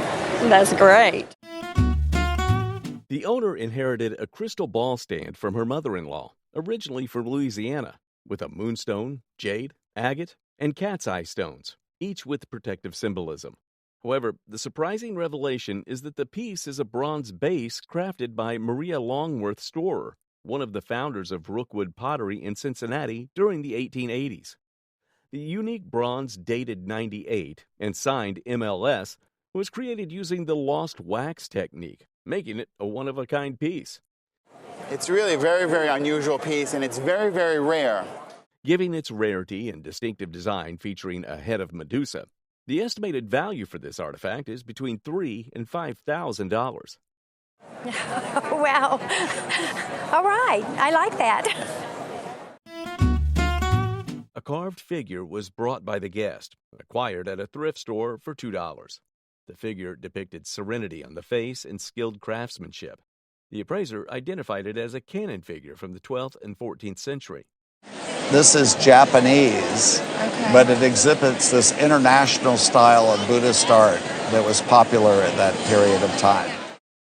That's great. The owner inherited a crystal ball stand from her mother-in-law, originally from Louisiana, with a moonstone, jade, agate, and cat's eye stones, each with protective symbolism. However, the surprising revelation is that the piece is a bronze base crafted by Maria Longworth Storer, one of the founders of Rookwood Pottery in Cincinnati during the 1880s. The unique bronze dated 98 and signed MLS was created using the lost wax technique, making it a one-of-a-kind piece. It's really a very, very unusual piece, and it's very, very rare. Giving its rarity and distinctive design featuring a head of Medusa, the estimated value for this artifact is between $3,000 and $5,000. Well, all right. I like that. A carved figure was brought by the guest, acquired at a thrift store for $2. The figure depicted serenity on the face and skilled craftsmanship. The appraiser identified it as a Canon figure from the 12th and 14th century. This is Japanese, but it exhibits this international style of Buddhist art that was popular at that period of time.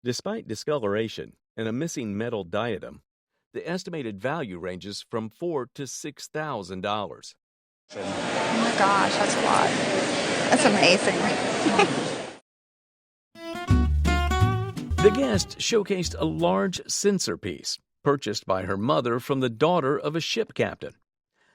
Despite discoloration and a missing metal diadem, the estimated value ranges from $4,000 to $6,000. Oh my gosh, that's a lot. That's amazing. The guest showcased a large censer piece purchased by her mother from the daughter of a ship captain.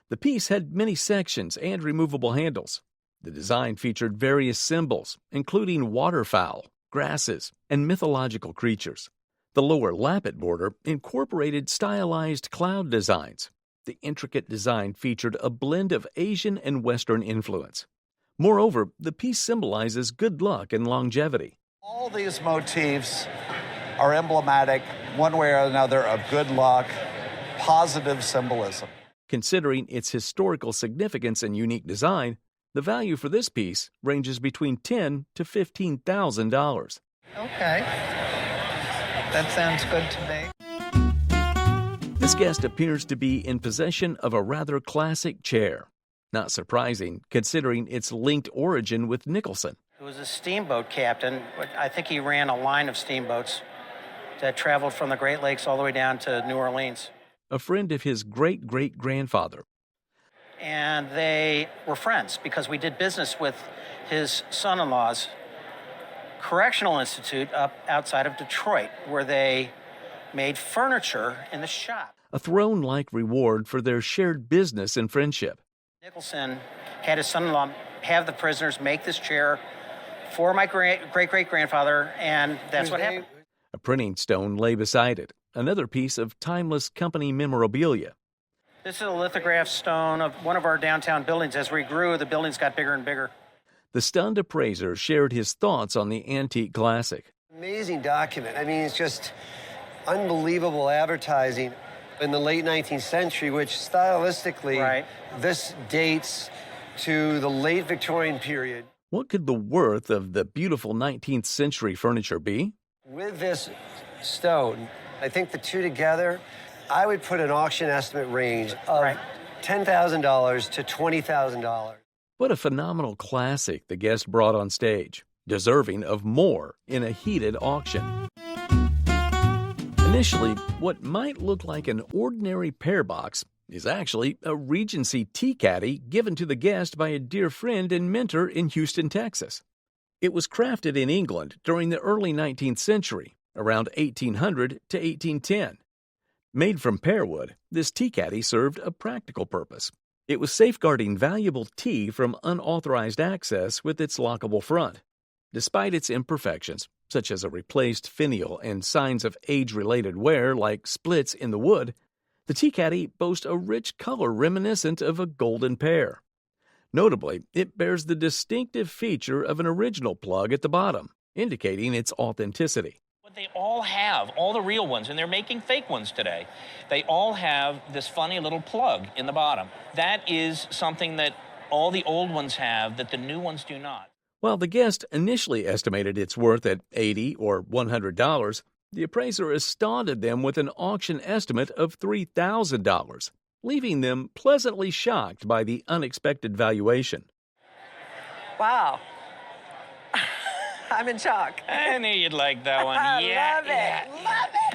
The piece had many sections and removable handles. The design featured various symbols, including waterfowl, grasses, and mythological creatures. The lower lappet border incorporated stylized cloud designs. The intricate design featured a blend of Asian and Western influence. Moreover, the piece symbolizes good luck and longevity. All these motifs are emblematic, one way or another, of good luck, positive symbolism. Considering its historical significance and unique design, the value for this piece ranges between $10,000 to $15,000. Okay. That sounds good to me. This guest appears to be in possession of a rather classic chair. Not surprising, considering its linked origin with Nicholson. He was a steamboat captain. I think he ran a line of steamboats that traveled from the Great Lakes all the way down to New Orleans. A friend of his great-great-grandfather. And they were friends because we did business with his son-in-law's correctional institute up outside of Detroit, where they made furniture in the shop. A throne-like reward for their shared business and friendship. Nicholson had his son-in-law have the prisoners make this chair for my great-great-grandfather, and that's what happened. A printing stone lay beside it, another piece of timeless company memorabilia. This is a lithograph stone of one of our downtown buildings. As we grew, the buildings got bigger and bigger. The stunned appraiser shared his thoughts on the antique classic. Amazing document. I mean, it's just unbelievable advertising in the late 19th century, which stylistically, this dates to the late Victorian period. What could the worth of the beautiful 19th century furniture be? With this stone, I think the two together, I would put an auction estimate range of $10,000 to $20,000. What a phenomenal classic the guest brought on stage, deserving of more in a heated auction. Initially, what might look like an ordinary pear box is actually a Regency tea caddy given to the guest by a dear friend and mentor in Houston, Texas. It was crafted in England during the early 19th century, around 1800 to 1810. Made from pear wood, this tea caddy served a practical purpose. It was safeguarding valuable tea from unauthorized access with its lockable front. Despite its imperfections, such as a replaced finial and signs of age-related wear like splits in the wood, the tea caddy boasts a rich color reminiscent of a golden pear. Notably, it bears the distinctive feature of an original plug at the bottom, indicating its authenticity. What they all have, all the real ones, and they're making fake ones today, they all have this funny little plug in the bottom. That is something that all the old ones have that the new ones do not. While the guest initially estimated its worth at $80 or $100, the appraiser astounded them with an auction estimate of $3,000, leaving them pleasantly shocked by the unexpected valuation. Wow. I'm in shock. I knew you'd like that one. I Yeah, love it. yeah. Love it.